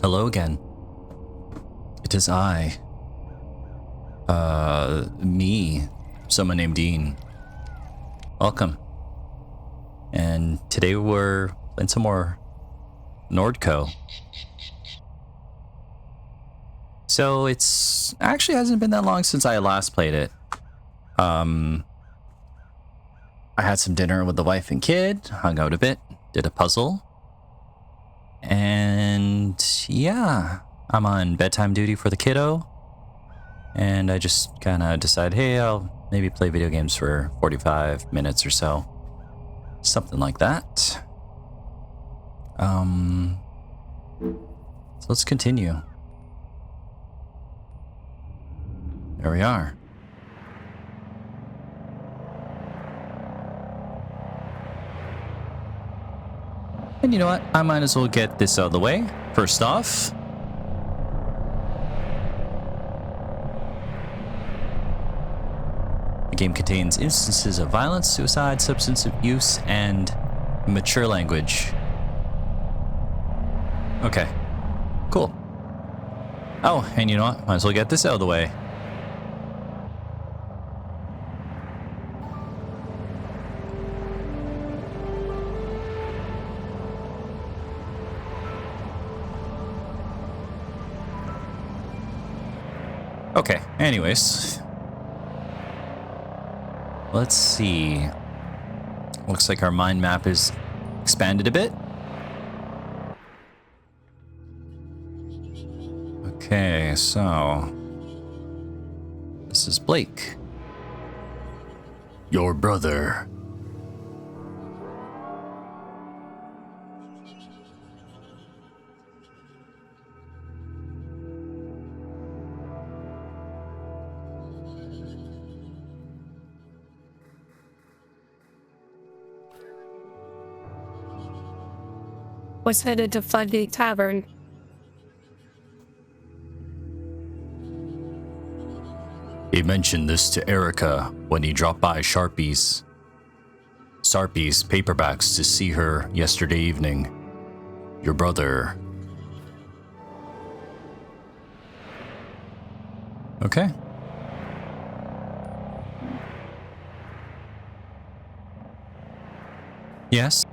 Hello again. It is I. Me. SomeoneNamedDean. Welcome. And today we're playing some more Norco. So it's actually hasn't been that long since I last played it. I had some dinner with the wife and kid, hung out a bit, did a puzzle. And yeah, I'm on bedtime duty for the kiddo. And I just kind of decided, hey, I'll maybe play video games for 45 minutes or so. Something like that. So let's continue. There we are. And you know what? I might as well get this out of the way. First off, the game contains instances of violence, suicide, substance abuse, and mature language. Okay, cool. Oh, and you know what? Might as well get this out of the way. Okay, anyways. Let's see. Looks like our mind map is expanded a bit. Okay, so this is Blake. Your brother. Was headed to Floodgate Tavern. He mentioned this to Erica when he dropped by Sarpy's paperbacks to see her yesterday evening. Your brother. Okay. Yes.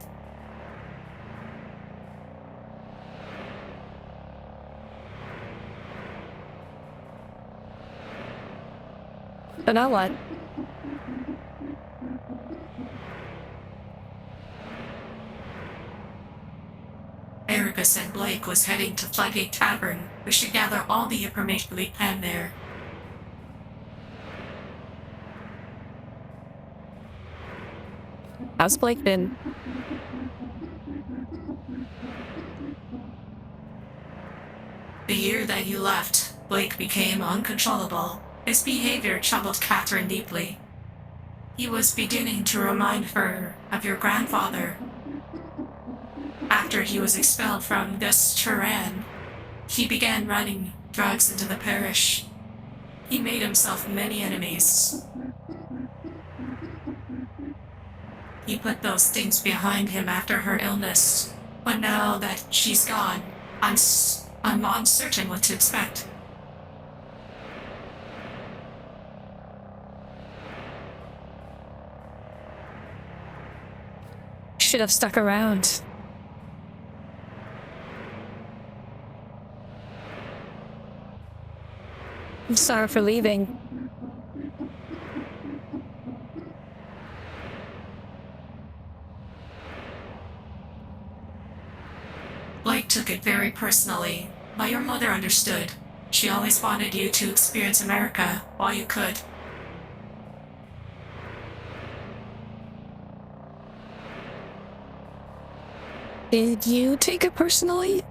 So now what? Erica said Blake was heading to Floodgate Tavern. We should gather all the information we can there. How's Blake been? The year that you left, Blake became uncontrollable. His behavior troubled Catherine deeply. He was beginning to remind her of your grandfather. After he was expelled from this Turan, he began running drugs into the parish. He made himself many enemies. He put those things behind him after her illness, but now that she's gone, I'm uncertain what to expect. Should have stuck around. I'm sorry for leaving. Blake took it very personally, but your mother understood. She always wanted you to experience America while you could. Did you take it personally?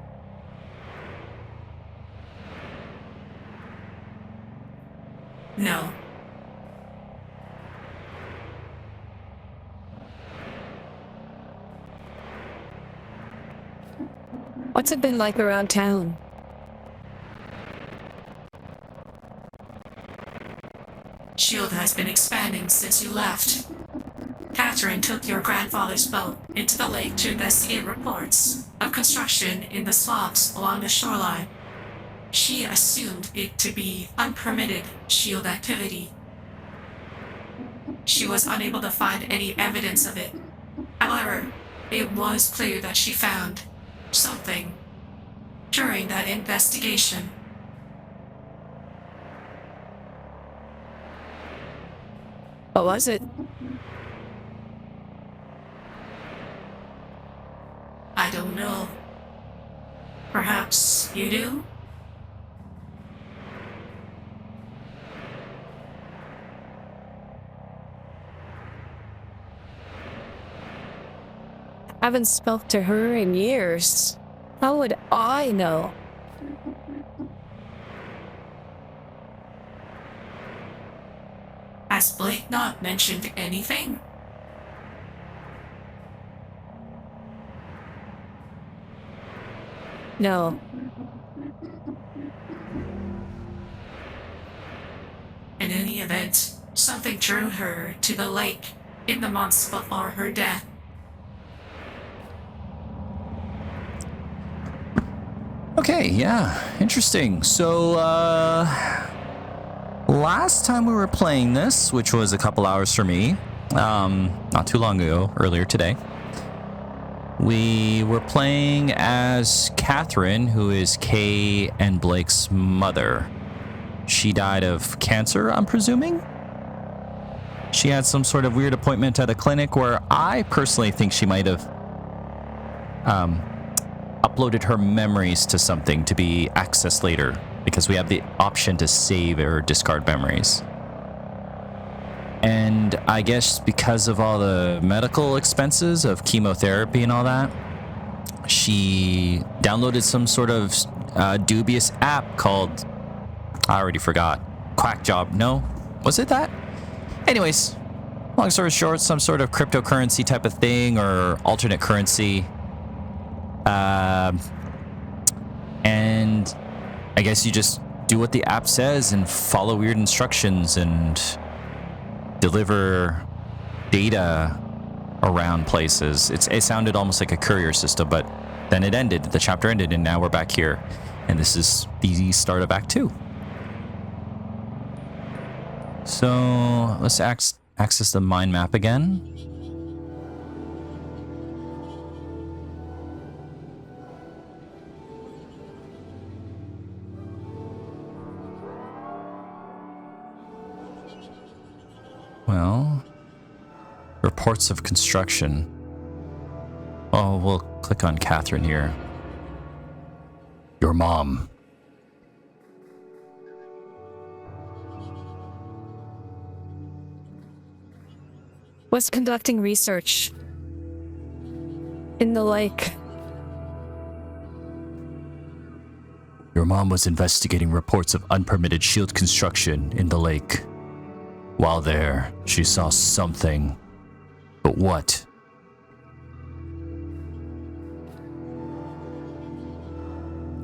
No. What's it been like around town? SHIELD has been expanding since you left. Catherine took your grandfather's boat into the lake to investigate reports of construction in the swamps along the shoreline. She assumed it to be unpermitted shield activity. She was unable to find any evidence of it. However, it was clear that she found something during that investigation. What was it? I don't know. Perhaps you do? I haven't spoke to her in years. How would I know? Has Blake not mentioned anything? No. In any event, something drew her to the lake in the months before her death. Okay, yeah, interesting. So, last time we were playing this, which was a couple hours for me, not too long ago, earlier today, we were playing as Catherine, who is Kay and Blake's mother. She died of cancer, I'm presuming? She had some sort of weird appointment at a clinic where I personally think she might have uploaded her memories to something to be accessed later, because we have the option to save or discard memories. And I guess because of all the medical expenses of chemotherapy and all that, she downloaded some sort of dubious app called, I already forgot, Quack Job. No? Was it that? Anyways, long story short, some sort of cryptocurrency type of thing or alternate currency. And I guess you just do what the app says and follow weird instructions and deliver data around places. It sounded almost like a courier system, but then it ended. The chapter ended, and now we're back here. And this is the start of Act 2. So let's access the mind map again. Well, reports of construction. Oh, we'll click on Catherine here. Your mom. Was conducting research in the lake. Your mom was investigating reports of unpermitted shield construction in the lake. While there, she saw something. But what?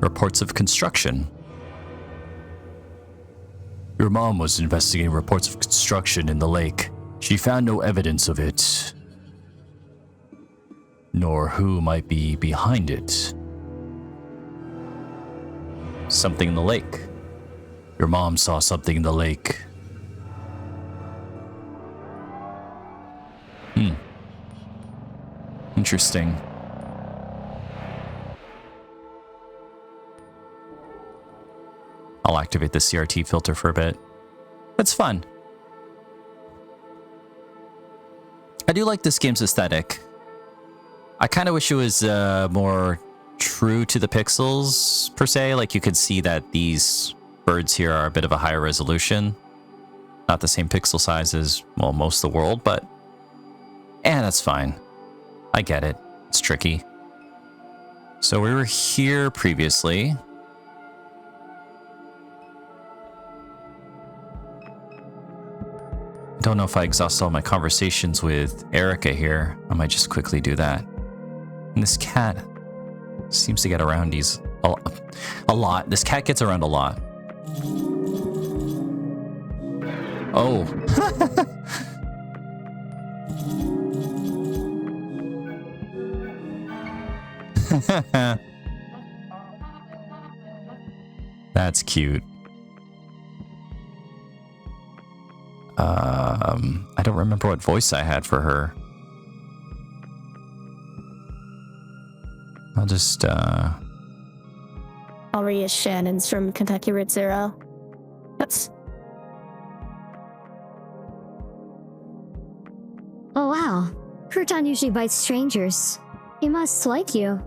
Reports of construction. Your mom was investigating reports of construction in the lake. She found no evidence of it, nor who might be behind it. Something in the lake. Your mom saw something in the lake. Interesting. I'll activate the CRT filter for a bit. It's fun. I do like this game's aesthetic. I kind of wish it was more true to the pixels, per se. Like, you could see that these birds here are a bit of a higher resolution. Not the same pixel size as, well, most of the world, but... that's fine. I get it. It's tricky. So we were here previously. I don't know if I exhaust all my conversations with Erica here. I might just quickly do that. And this cat seems to get around these a lot. This cat gets around a lot. Oh. That's cute. I don't remember what voice I had for her. I'll just, Aria Shannon's from Kentucky Route Zero. That's... Oh wow, Crouton usually bites strangers. He must like you.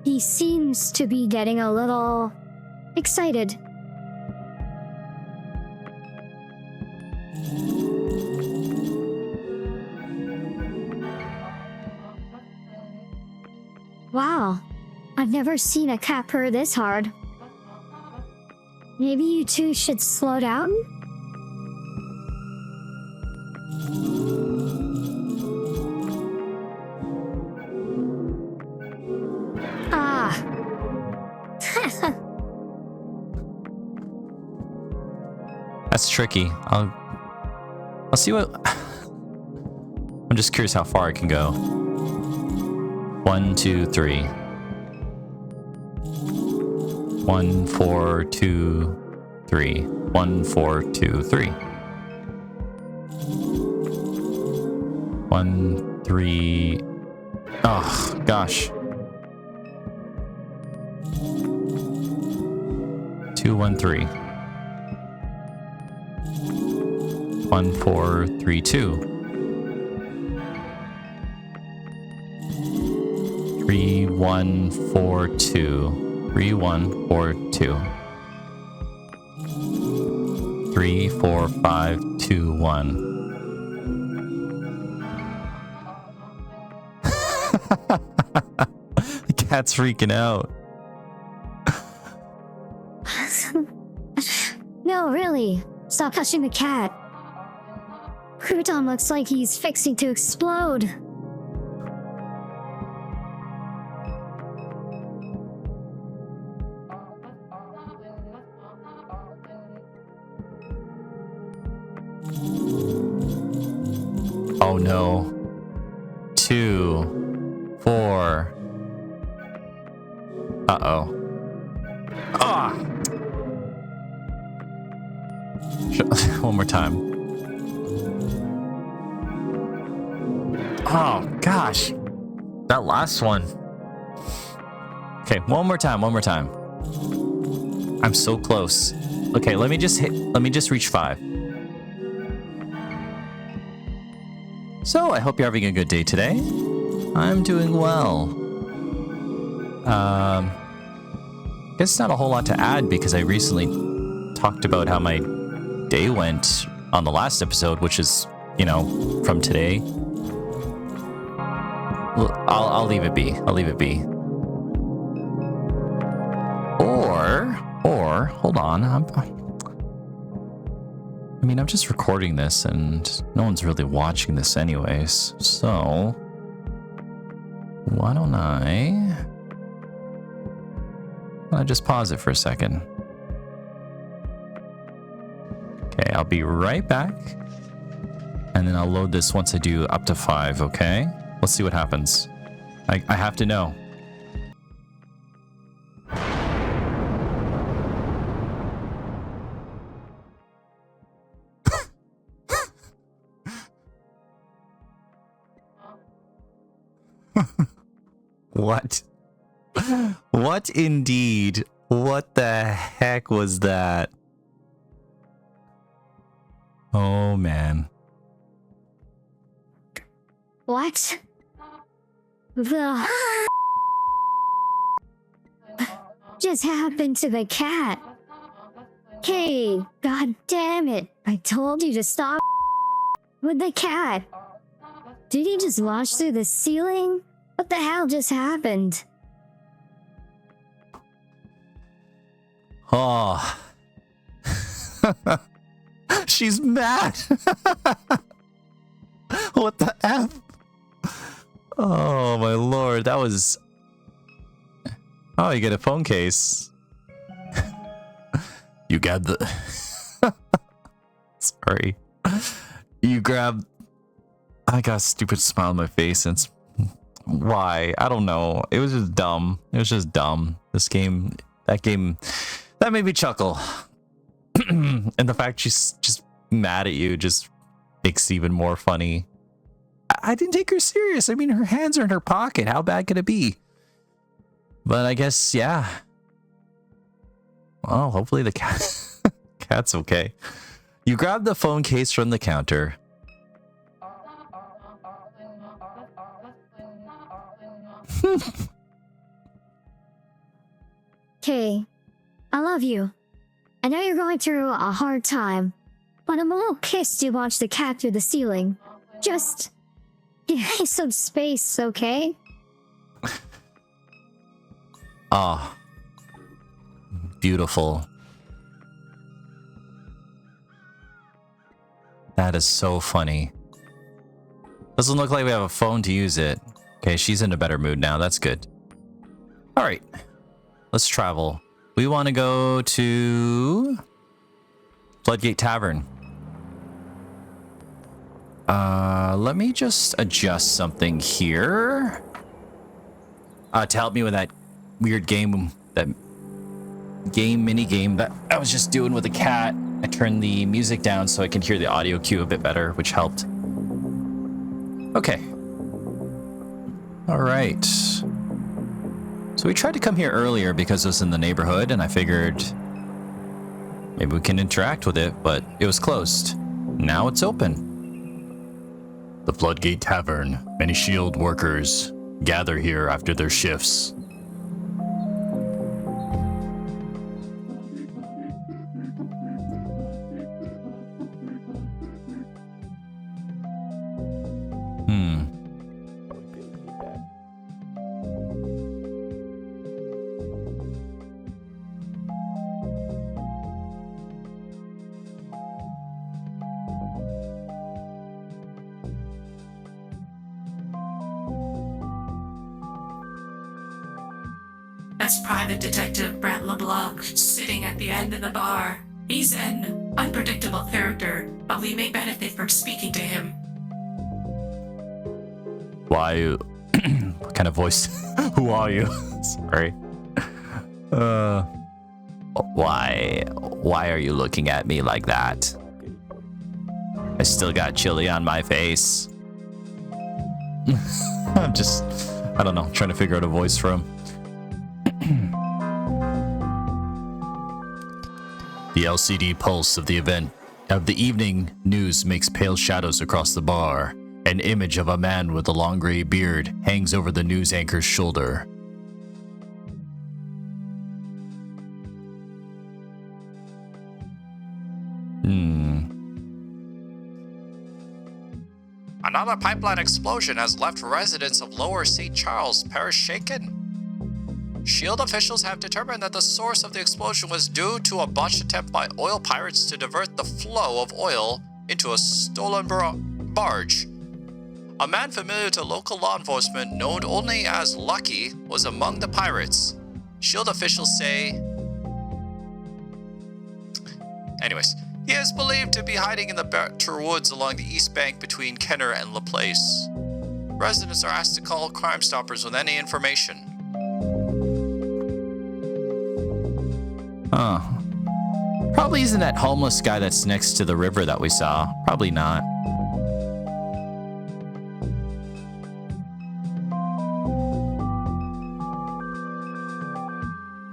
He seems to be getting a little excited. Wow, I've never seen a cat purr this hard. Maybe you two should slow down? Ah. that's tricky. I'll see what... I'm just curious how far I can go. 1, 2, 3. 1, 4, 2, 3. 1, 4, 2, 3. 1, 3. Oh, gosh. 2, 1, 3. 1, 4, 3, 2. 3, 1, 4, 2. 3, 1, 4, 2. 3, 4, 5, 2, 1. The cat's freaking out. No, really. Stop touching the cat. Crouton looks like he's fixing to explode. Oh no. 2, 4. Uh-oh. Ah! One more time. Oh, gosh. That last one. Okay, one more time. I'm so close. Okay, let me just reach 5. So, I hope you're having a good day today. I'm doing well. Guess not a whole lot to add because I recently talked about how my day went on the last episode, which is, you know, from today. I'll leave it be. Or hold on. I'm just recording this and no one's really watching this anyways. So why don't I just pause it for a second. Okay, I'll be right back. And then I'll load this once I do up to 5, okay? Let's see what happens. I have to know. What? What indeed? What the heck was that? Oh man. What? The just happened to the cat? Hey, god damn it. I told you to stop with the cat. Did he just launch through the ceiling? What the hell just happened? Oh. She's mad. What the F? Oh my lord, that was... Oh, you get a phone case. You got the... Sorry. You grab... I got a stupid smile on my face and it's... Why? I don't know. It was just dumb. It was just dumb. This game... That game... That made me chuckle. And the fact she's just mad at you just makes it even more funny. I didn't take her serious. I mean, her hands are in her pocket. How bad could it be? But I guess, yeah. Well, hopefully the cat's okay. You grab the phone case from the counter. Kay, I love you. I know you're going through a hard time, but I'm a little pissed you launched the cat through the ceiling. Just give me some space, okay? Ah, beautiful. That is so funny. Doesn't look like we have a phone to use it. Okay, she's in a better mood now. That's good. All right, let's travel. We want to go to Floodgate Tavern. Let me just adjust something here. To help me with that weird game, mini game that I was just doing with the cat. I turned the music down so I can hear the audio cue a bit better, which helped. Okay. All right. So we tried to come here earlier because it was in the neighborhood, and I figured maybe we can interact with it, but it was closed. Now it's open. The Floodgate Tavern. Many shield workers gather here after their shifts. That's Private Detective Brent LeBlanc, sitting at the end of the bar. He's an unpredictable character, but we may benefit from speaking to him. Why? What kind of voice? Who are you? Sorry. Why are you looking at me like that? I still got chili on my face. I'm just, I don't know, trying to figure out a voice for him. The LCD pulse of the evening news makes pale shadows across the bar. An image of a man with a long gray beard hangs over the news anchor's shoulder. Another pipeline explosion has left residents of Lower St. Charles Parish shaken. Shield officials have determined that the source of the explosion was due to a botched attempt by oil pirates to divert the flow of oil into a stolen barge. A man familiar to local law enforcement, known only as Lucky, was among the pirates. Shield officials say... Anyways, he is believed to be hiding in the Better Woods along the east bank between Kenner and LaPlace. Residents are asked to call Crime Stoppers with any information. Huh. Probably isn't that homeless guy that's next to the river that we saw. Probably not.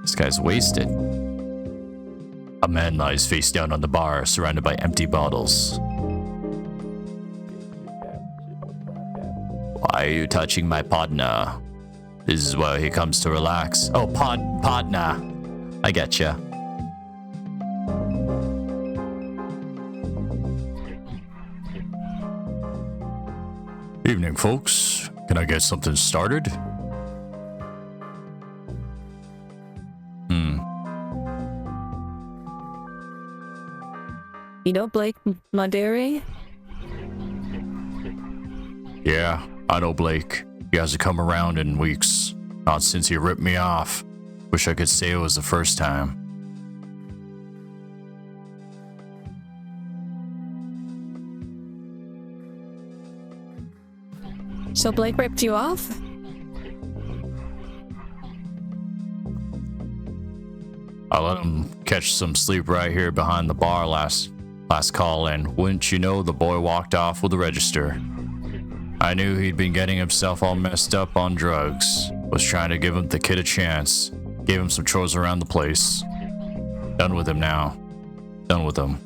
This guy's wasted. A man lies face down on the bar, surrounded by empty bottles. Why are you touching my partner? This is where he comes to relax. Oh, partner. I getcha. Evening, folks. Can I get something started? You know Blake Maderi? Yeah, I know Blake. He hasn't come around in weeks. Not since he ripped me off. Wish I could say it was the first time. So Blake ripped you off? I let him catch some sleep right here behind the bar last call, and wouldn't you know, the boy walked off with the register. I knew he'd been getting himself all messed up on drugs. Was trying to give the kid a chance. Gave him some chores around the place. Done with him now. Done with him.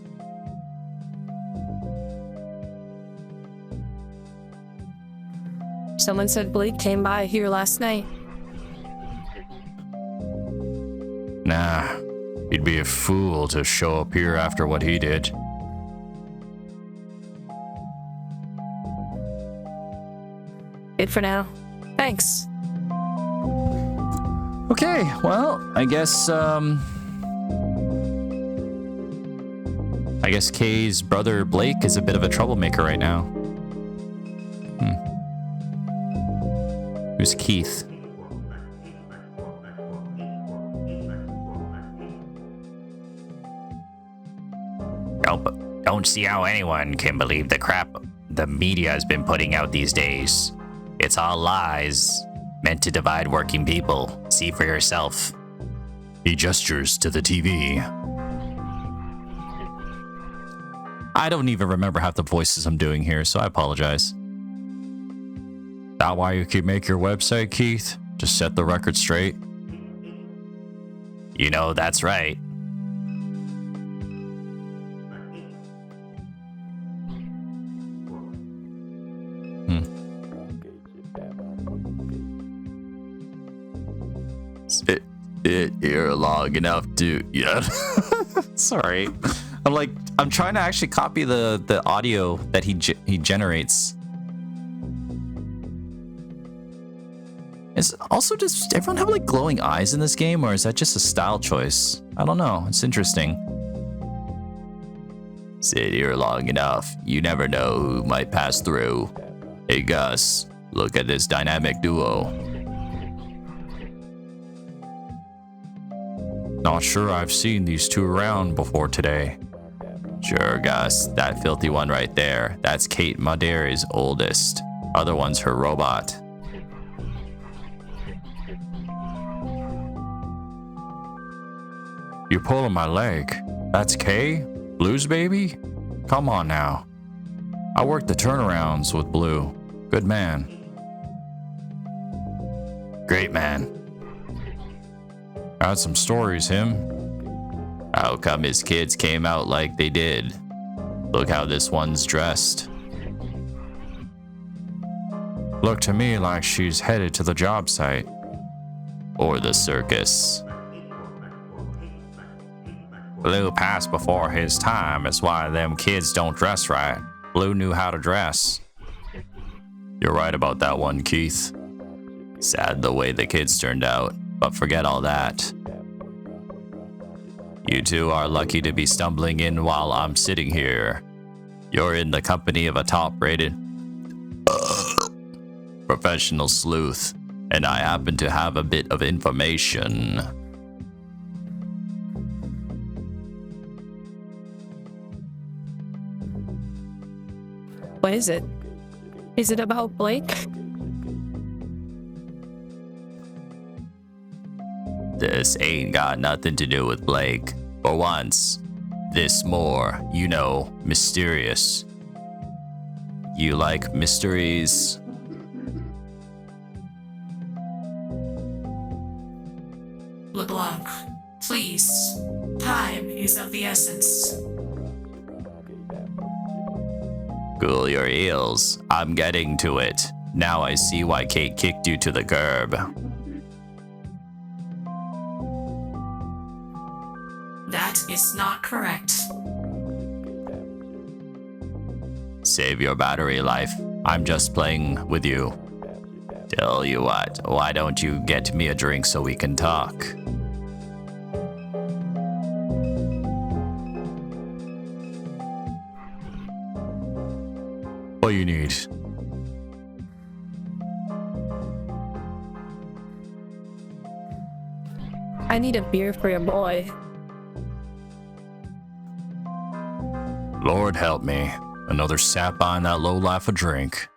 Someone said Blake came by here last night. Nah, he'd be a fool to show up here after what he did. Good for now. Thanks. Okay, well, I guess Kay's brother Blake is a bit of a troublemaker right now. Who's Keith? Don't see how anyone can believe the crap the media has been putting out these days. It's all lies, meant to divide working people. See for yourself. He gestures to the TV. I don't even remember half the voices I'm doing here, so I apologize. That why you can make your website, Keith? To set the record straight? You know, that's right. Sit here long enough to... Yeah. Sorry. I'm trying to actually copy the audio that he generates. Is also, does everyone have like glowing eyes in this game, or is that just a style choice? I don't know. It's interesting. Sit here long enough. You never know who might pass through. Hey Gus, look at this dynamic duo. Not sure I've seen these two around before today. Sure, Gus. That filthy one right there. That's Kate Maderi's oldest. Other one's her robot. You're pulling my leg. That's Kay? Blue's baby? Come on now. I worked the turnarounds with Blue. Good man. Great man. Had some stories, him. How come his kids came out like they did? Look how this one's dressed. Look to me like she's headed to the job site. Or the circus. Blue passed before his time, is why them kids don't dress right. Blue knew how to dress. You're right about that one, Keith. Sad the way the kids turned out, but forget all that. You two are lucky to be stumbling in while I'm sitting here. You're in the company of a top-rated professional sleuth, and I happen to have a bit of information. What is it? Is it about Blake? This ain't got nothing to do with Blake. For once, this more, you know, mysterious. You like mysteries? LeBlanc, please. Time is of the essence. Cool your heels. I'm getting to it. Now I see why Kate kicked you to the curb. That is not correct. Save your battery life. I'm just playing with you. Tell you what, why don't you get me a drink so we can talk? What you need? I need a beer for your boy. Lord help me. Another sap buying that low life a drink.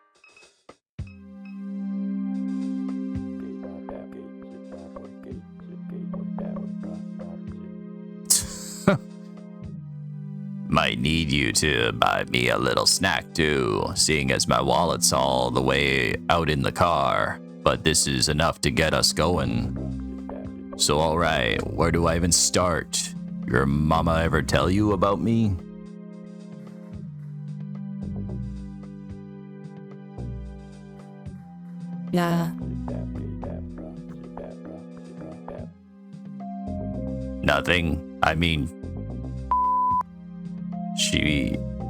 Might need you to buy me a little snack too, seeing as my wallet's all the way out in the car. But this is enough to get us going. So alright, where do I even start? Your mama ever tell you about me? Yeah. Nothing. I mean,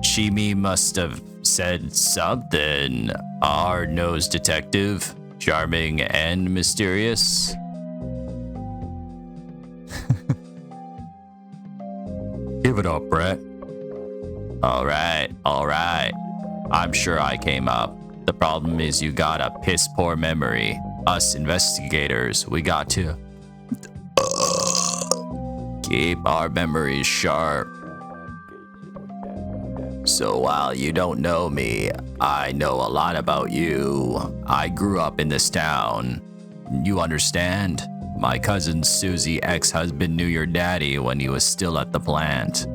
she must have said something. Our nose detective, charming and mysterious. Give it up, Brett. All right. I'm sure I came up. The problem is you got a piss poor memory. Us investigators, we got to keep our memories sharp. So while you don't know me, I know a lot about you. I grew up in this town. You understand? My cousin Susie ex-husband knew your daddy when he was still at the plant.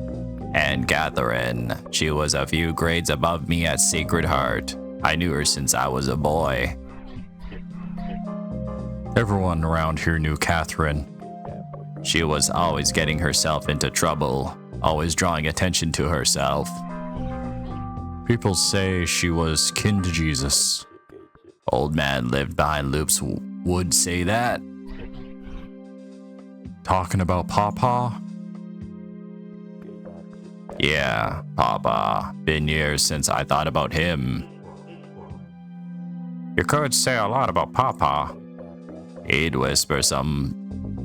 And Catherine, she was a few grades above me at Sacred Heart. I knew her since I was a boy. Everyone around here knew Catherine. She was always getting herself into trouble, always drawing attention to herself. People say she was kin to Jesus. Old man lived behind loops would say that. Talking about Papa? Yeah, Papa. Been years since I thought about him. You could say a lot about Papa. He'd whisper some,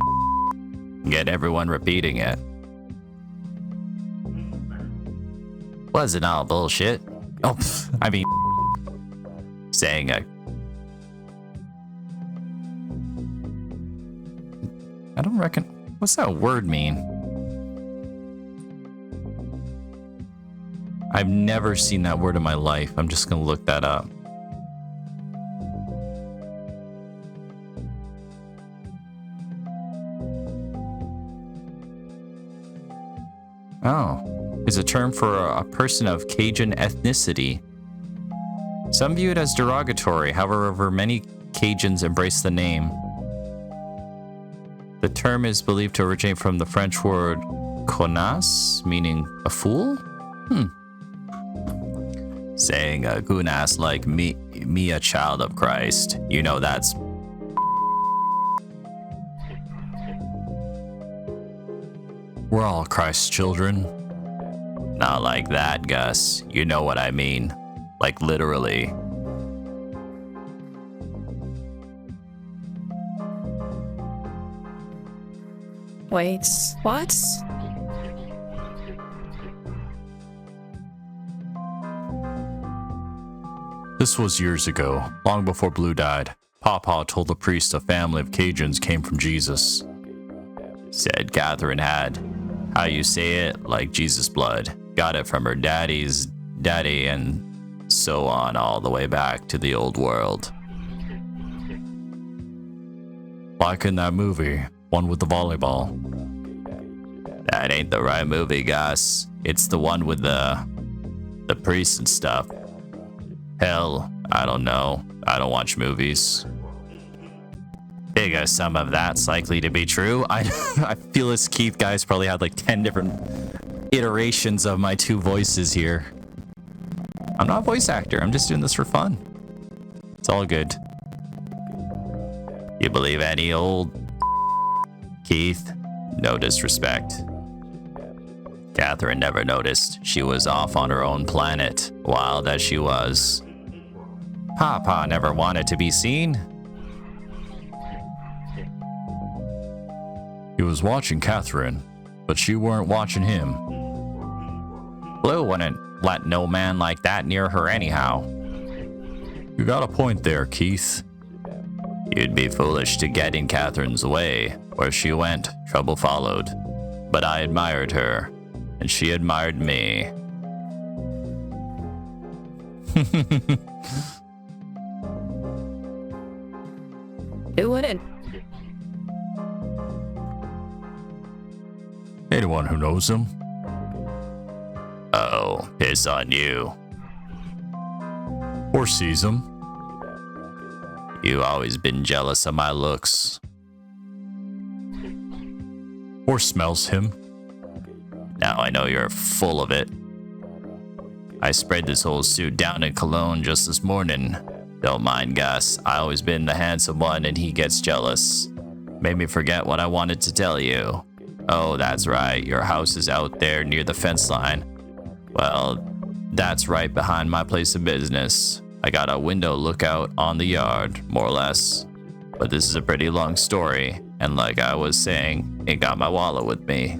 get everyone repeating it. Wasn't all bullshit. Oh, I mean, Saying a I don't reckon. What's that word mean? I've never seen that word in my life. I'm just gonna look that up. Oh, is a term for a person of Cajun ethnicity. Some view it as derogatory, however, many Cajuns embrace the name. The term is believed to originate from the French word connasse, meaning a fool? saying a goonass like me a child of Christ. You know that's We're all Christ's children. not like that, Gus. You know what I mean. Like literally. Wait, what? This was years ago, long before Blue died. Papa told the priest a family of Cajuns came from Jesus. Said Catherine had, how you say it, like Jesus blood. Got it from her daddy's daddy and so on all the way back to the old world. Like in that movie, one with the volleyball. That ain't the right movie, Gus. It's the one with the priests and stuff. Hell, I don't know. I don't watch movies. Figure some of that's likely to be true. I feel this Keith guy's probably had like 10 different iterations of my two voices here. I'm not a voice actor. I'm just doing this for fun. It's all good. You believe any old Keith? No disrespect. Catherine never noticed. She was off on her own planet, wild as she was. Papa never wanted to be seen. He was watching Catherine, but she weren't watching him. Blue wouldn't let no man like that near her anyhow. You got a point there, Keith. You'd be foolish to get in Catherine's way. Where she went, trouble followed. But I admired her, and she admired me. Who wouldn't? Anyone who knows him. Oh, piss on you. Or sees him. You always been jealous of my looks. Or smells him. Now I know you're full of it. I sprayed this whole suit down in cologne just this morning. Don't mind Gus, I always been the handsome one and he gets jealous. Made me forget what I wanted to tell you. Oh, that's right, your house is out there near the fence line. Well, that's right behind my place of business. I got a window lookout on the yard, more or less. But this is a pretty long story, and like I was saying, ain't got my wallet with me.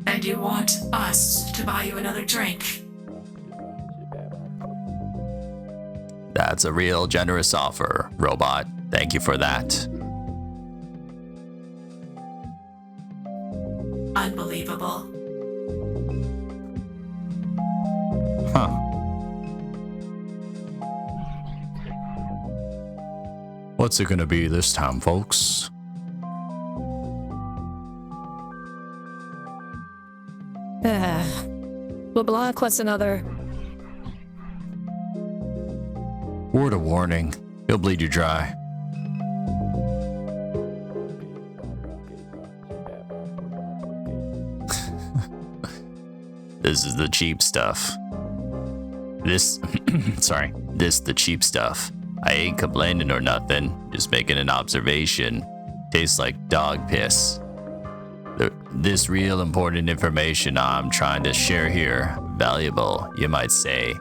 And you want us to buy you another drink? That's a real generous offer, Robot. Thank you for that. Unbelievable. Huh. What's it gonna be this time, folks? LeBlanc wants another. Word of warning, he'll bleed you dry. This is the cheap stuff. This the cheap stuff. I ain't complaining or nothing, just making an observation. Tastes like dog piss. This real important information I'm trying to share here, valuable, you might say,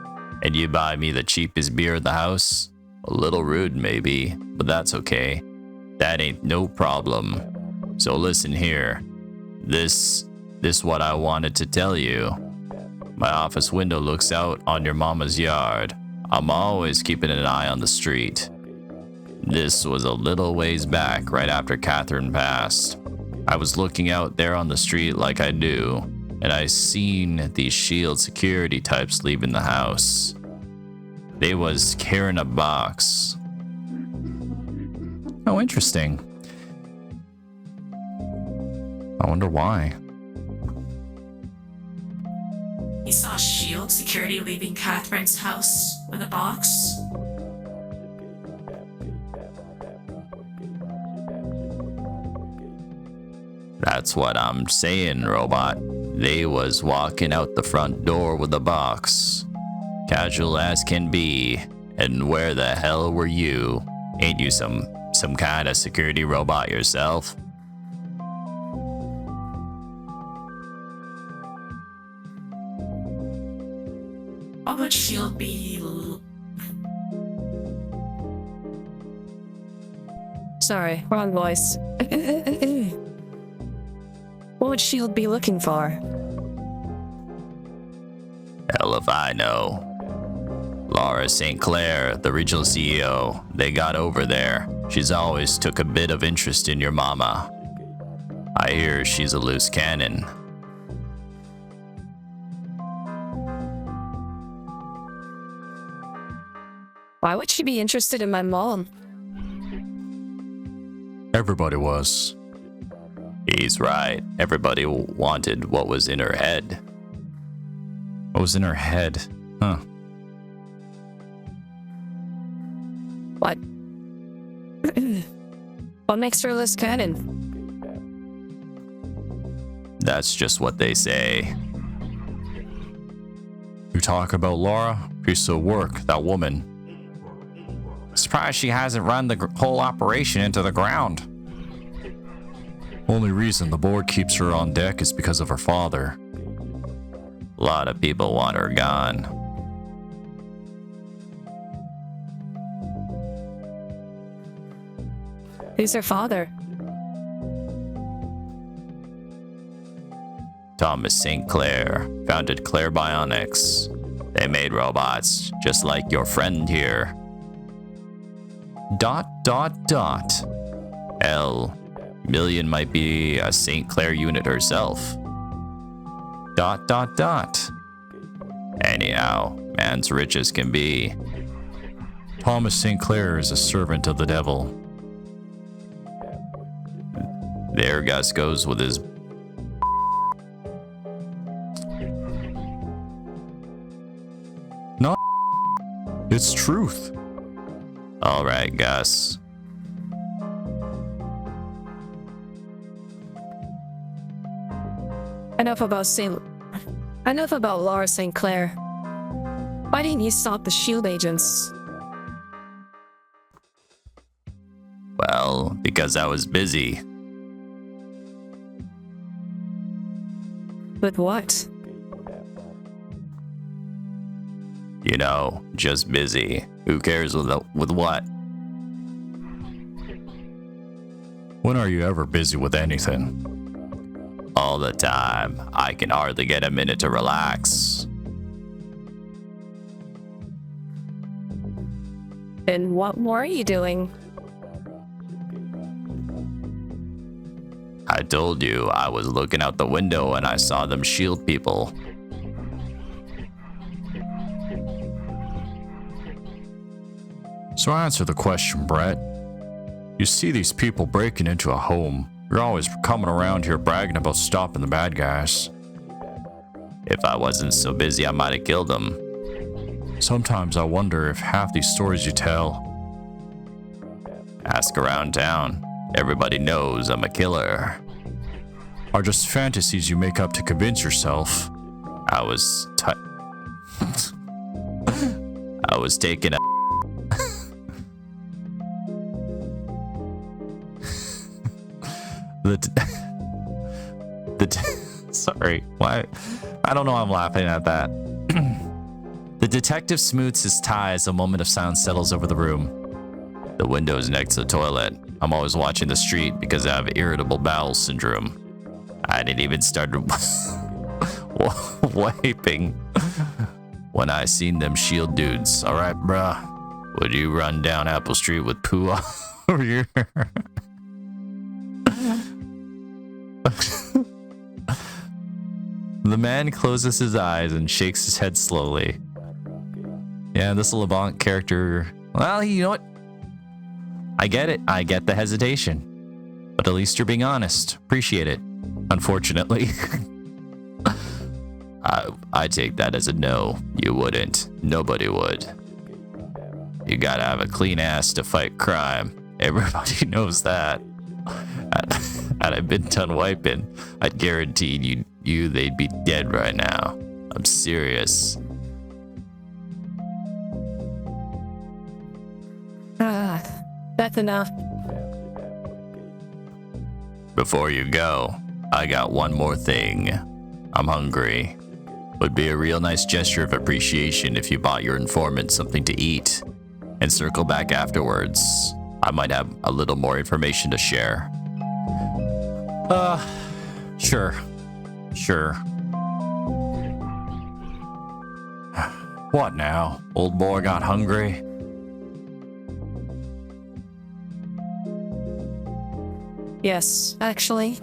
and you buy me the cheapest beer in the house? A little rude maybe, but that's okay. That ain't no problem. So listen here. This what I wanted to tell you. My office window looks out on your mama's yard. I'm always keeping an eye on the street. This was a little ways back, right after Catherine passed. I was looking out there on the street like I do, and I seen these shield security types leaving the house. They was carrying a box. Oh, interesting. I wonder why. You saw shield security leaving Catherine's house with a box? That's what I'm saying, Robot. They was walking out the front door with a box. Casual as can be. And where the hell were you? Ain't you some kind of security robot yourself? What would shield be? Sorry, wrong voice. What would Shield be looking for? Hell if I know. Laura St. Clair, the regional CEO, they got over there. She's always took a bit of interest in your mama. I hear she's a loose cannon. Why would she be interested in my mom? Everybody was. He's right. Everybody wanted what was in her head. What was in her head? Huh. What? What makes her less canon? That's just what they say. You talk about Laura? Piece of work, that woman. Surprised she hasn't run the whole operation into the ground. Only reason the board keeps her on deck is because of her father. A lot of people want her gone. Who's her father? Thomas St. Clair founded Claire Bionics. They made robots just like your friend here. ... L. Million might be a St. Clair unit herself. ... Anyhow, man's rich as can be. Thomas St. Clair is a servant of the devil. There Gus goes with his... No, it's truth. Alright, Gus. Enough about Laura St. Clair. Why didn't you stop the SHIELD agents? Well, because I was busy. With what? You know, just busy. Who cares with what? When are you ever busy with anything? All the time. I can hardly get a minute to relax. And what more are you doing? I told you I was looking out the window and I saw them SHIELD people. So answer the question, Brett. You see these people breaking into a home. You're always coming around here bragging about stopping the bad guys. If I wasn't so busy, I might have killed them. Sometimes I wonder if half these stories you tell... Ask around town. Everybody knows I'm a killer. Are just fantasies you make up to convince yourself. I was taking a... Sorry, why? I don't know why I'm laughing at that. The detective smooths his tie as a moment of silence settles over the room. The window's next to the toilet. I'm always watching the street because I have irritable bowel syndrome. I didn't even start wiping when I seen them SHIELD dudes. All right, bruh. Would you run down Apple Street with poo over here? The man closes his eyes and shakes his head slowly. Yeah, this Levant character... Well, you know what? I get it. I get the hesitation. But at least you're being honest. Appreciate it. Unfortunately. I take that as a no. You wouldn't. Nobody would. You gotta have a clean ass to fight crime. Everybody knows that. Had I been done wiping, I'd guarantee you they'd be dead right now. I'm serious. That's enough. Before you go, I got one more thing. I'm hungry. Would be a real nice gesture of appreciation if you bought your informant something to eat and circle back afterwards. I might have a little more information to share. Sure. What now? Old boy got hungry? Yes, actually.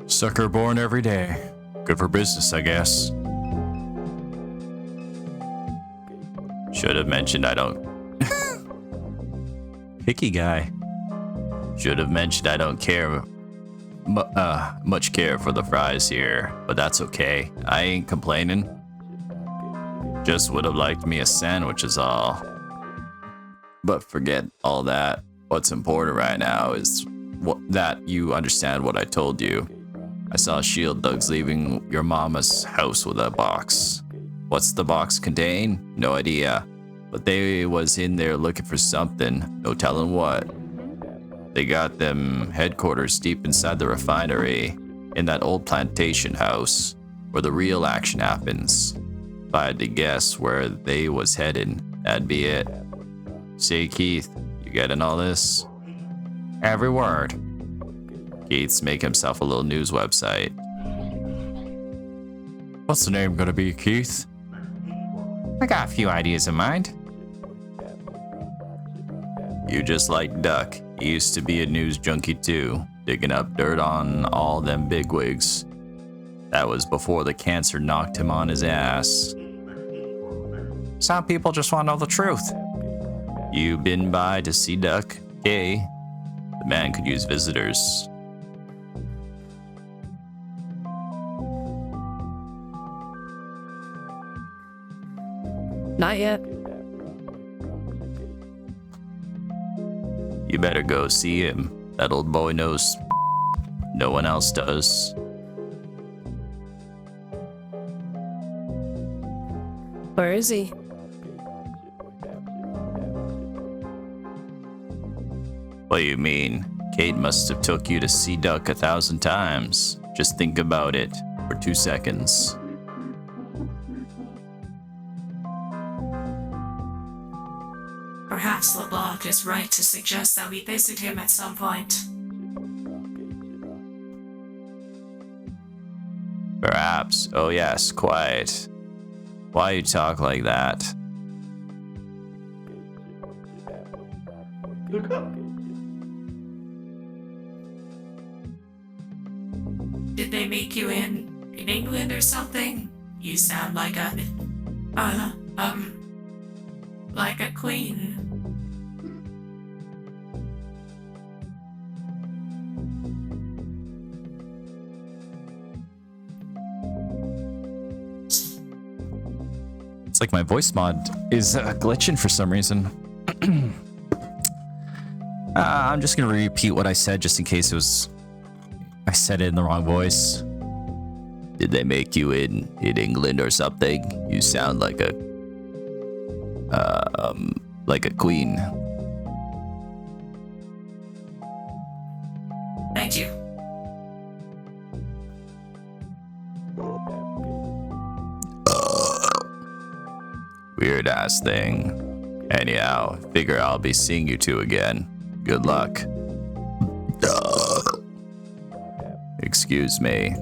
Sucker born every day. Good for business, I guess. Should have mentioned I don't... Picky guy. Should have mentioned I don't care... much care for the fries here, but that's okay. I ain't complaining. Just would have liked me a sandwich is all. But forget all that. What's important right now is that you understand what I told you. I saw SHIELD thugs leaving your mama's house with a box. What's the box contain? No idea. But they was in there looking for something, no telling what. They got them headquarters deep inside the refinery, in that old plantation house, where the real action happens. If I had to guess where they was headed, that'd be it. Say, Keith, you getting all this? Every word. Gates make himself a little news website. What's the name gonna be, Keith? I got a few ideas in mind. You just like Duck. He used to be a news junkie too, digging up dirt on all them bigwigs. That was before the cancer knocked him on his ass. Some people just want to know the truth. You been by to see Duck? Hey, the man could use visitors. Not yet. You better go see him. That old boy knows no one else does. Where is he? What do you mean? Kate must have took you to see Duck 1,000 times. Just think about it for 2 seconds. Perhaps LeBlanc is right to suggest that we visit him at some point. Perhaps. Oh yes, quiet. Why you talk like that? Did they make you in England or something? You sound like like a queen. It's like my voice mod is glitching for some reason. I'm just gonna repeat what I said just in case I said it in the wrong voice. Did they make you in England or something? You sound like a queen. Thank you. Weird ass thing. Anyhow, figure I'll be seeing you two again. Good luck. Excuse me.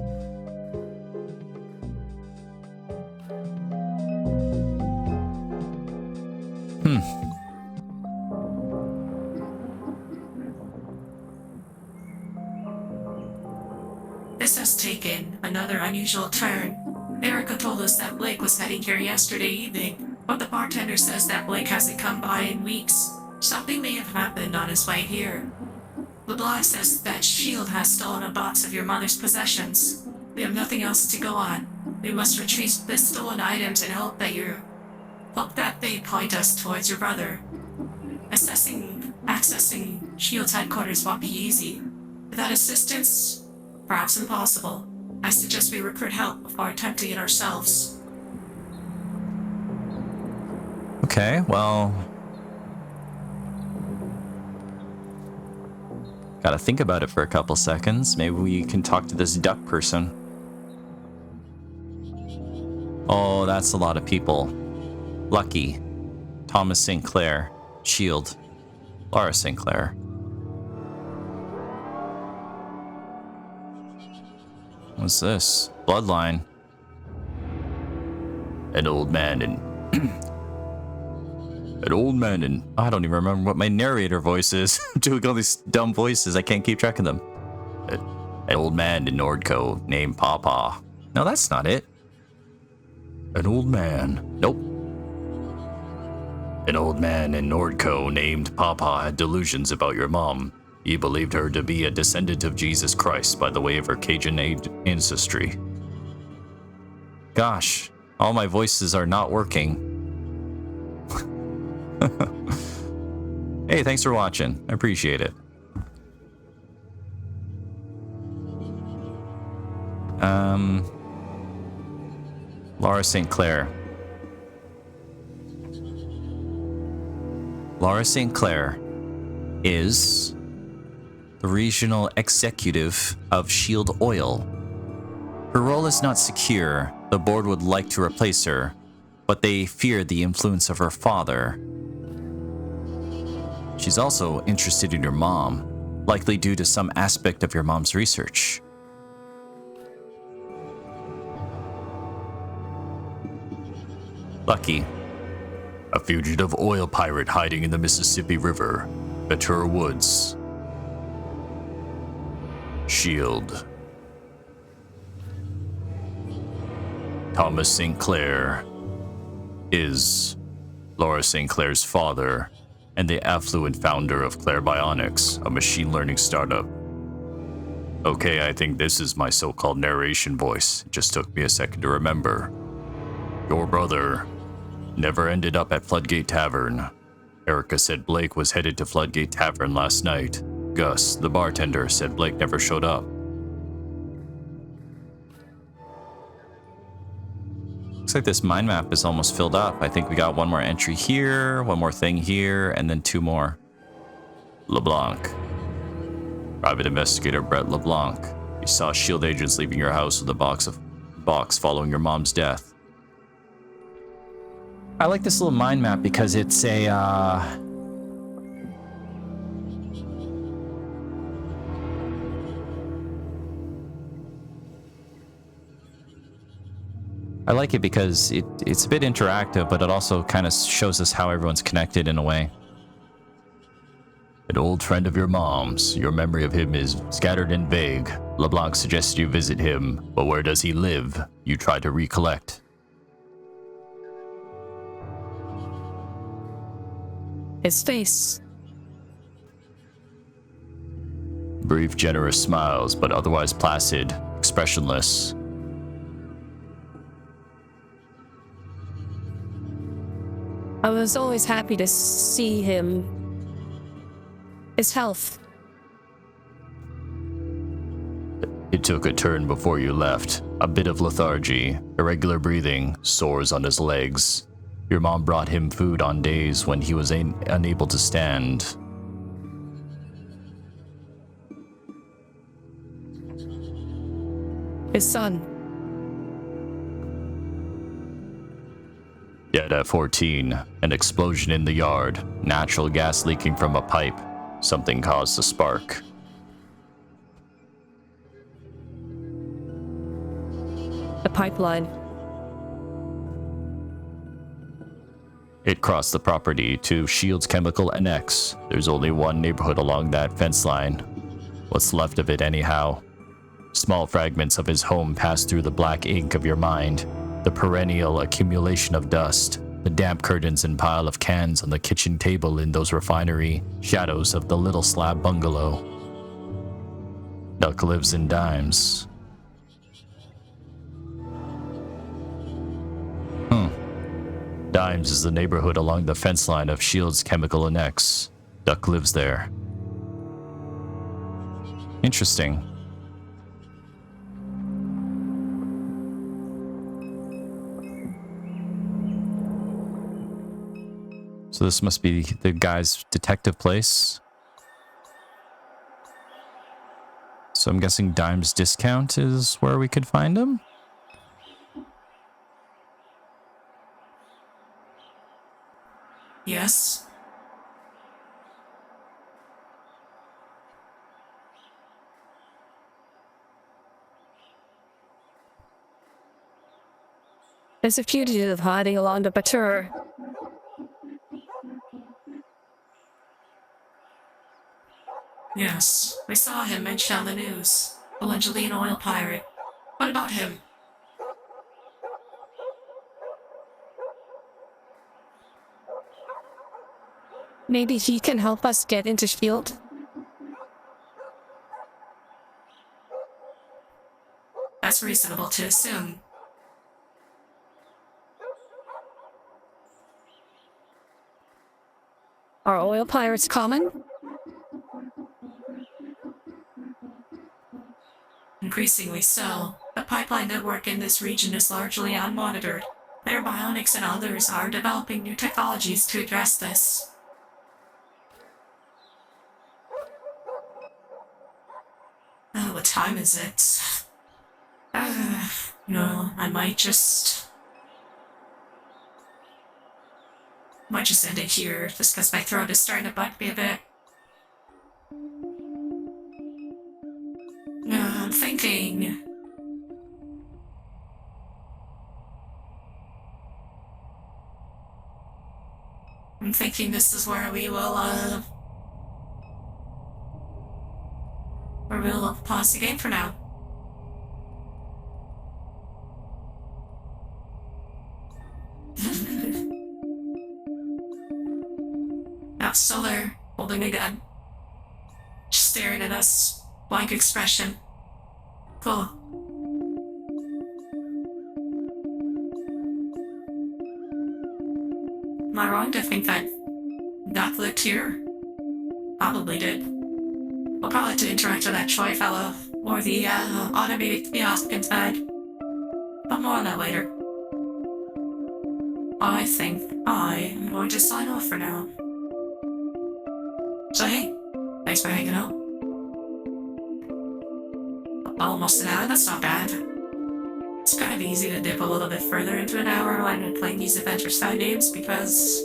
This has taken another unusual turn. Erica told us that Blake was heading here yesterday evening, but the bartender says that Blake hasn't come by in weeks. Something may have happened on his way here. LeBlanc says that Shield has stolen a box of your mother's possessions. We have nothing else to go on. We must retrieve the stolen items and hope that they point us towards your brother. Accessing Shield's headquarters won't be easy. Without assistance, perhaps impossible. I suggest we recruit help before attempting it ourselves. Okay, well, gotta think about it for a couple seconds. Maybe we can talk to this duck person. Oh, that's a lot of people. Lucky, Thomas St. Clair, Shield, Laura St. Clair. What's this? Bloodline. An old man and I don't even remember what my narrator voice is. I'm doing all these dumb voices. I can't keep track of them. an old man in Norco named Papa. No, that's not it. An old man. Nope. An old man in Norco named Papa had delusions about your mom. He believed her to be a descendant of Jesus Christ by the way of her Cajun ancestry. Gosh, all my voices are not working. Hey, thanks for watching. I appreciate it. Laura St. Clair. Laura St. Clair is the regional executive of Shield Oil. Her role is not secure. The board would like to replace her, but they fear the influence of her father. She's also interested in your mom. likely due to some aspect of your mom's research. Lucky. A fugitive oil pirate hiding in the Mississippi River. Ventura Woods. Shield. Thomas St. Clair is Laura St. Clair's father and the affluent founder of Claire Bionics, a machine learning startup. Okay, I think this is my so-called narration voice. It just took me a second to remember. Your brother never ended up at Floodgate Tavern. Erica said Blake was headed to Floodgate Tavern last night. Gus, the bartender, said Blake never showed up. Looks like this mind map is almost filled up. I think we got one more entry here, one more thing here, and then two more. LeBlanc. Private investigator Brett LeBlanc. You saw SHIELD agents leaving your house with a box following your mom's death. I like this little mind map because it's a, I like it because it's a bit interactive, but it also kind of shows us how everyone's connected in a way. An old friend of your mom's. Your memory of him is scattered and vague. LeBlanc suggested you visit him, but where does he live? You try to recollect. His face. Brief, generous smiles, but otherwise placid, expressionless. I was always happy to see him. His health. It took a turn before you left. A bit of lethargy, irregular breathing, sores on his legs. Your mom brought him food on days when he was unable to stand. His son. Dead at 14. An explosion in the yard. Natural gas leaking from a pipe. Something caused the spark. The pipeline. It crossed the property to Shields Chemical NX. There's only one neighborhood along that fence line. What's left of it anyhow? Small fragments of his home pass through the black ink of your mind. The perennial accumulation of dust. The damp curtains and pile of cans on the kitchen table in those refinery shadows of the little slab bungalow. Duck lives in Dimes. Dimes is the neighborhood along the fence line of Shields Chemical NX. Duck lives there. Interesting. So this must be the guy's detective place. So I'm guessing Dimes Discount is where we could find him? Yes. There's a fugitive hiding along the Batur. Yes, we saw him mentioned on the news. Allegedly an oil pirate. What about him? Maybe he can help us get into SHIELD? That's reasonable to assume. Are oil pirates common? Increasingly so. The pipeline network in this region is largely unmonitored. Their bionics and others are developing new technologies to address this. What time is it? No, I might just end it here, just because my throat is starting to bug me a bit. thinking. I'm thinking this is where we will, we'll pause the game for now. Now, still there, holding a gun. Just staring at us, blank expression. Cool. Am I wrong to think that Doc lived here? Probably did. We'll probably have to interact with that Troy fellow, or the automated kiosk inside. But more on that later. I think I am going to sign off for now. So hey, thanks for hanging out. Almost an hour, that's not bad. It's kind of easy to dip a little bit further into an hour when I'm playing these adventure style games because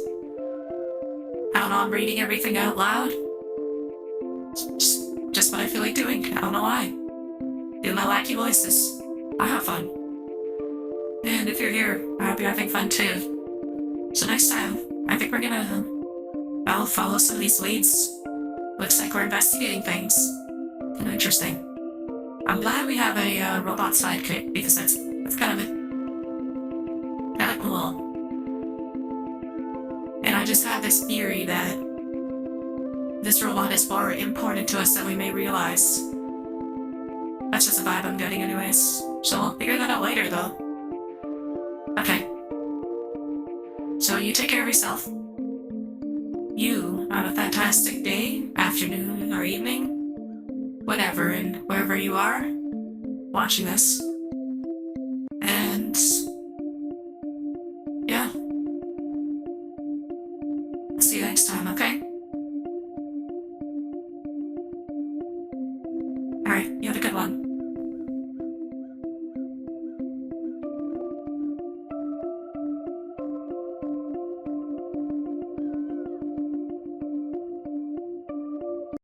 I don't know, I'm reading everything out loud. Just what I feel like doing. I don't know why. Do my wacky voices. I have fun. And if you're here, I hope you're having fun too. So next time, I think we're gonna follow some of these leads. Looks like we're investigating things. Interesting. I'm glad we have a robot sidekick because that's kind of cool. And I just have this theory that this robot is more important to us than we may realize. That's just a vibe I'm getting anyways. So we'll figure that out later though. Okay. So you take care of yourself. You have a fantastic day, afternoon, or evening. Whatever and wherever you are watching this. And yeah. See you next time, okay? Alright, you have a good one.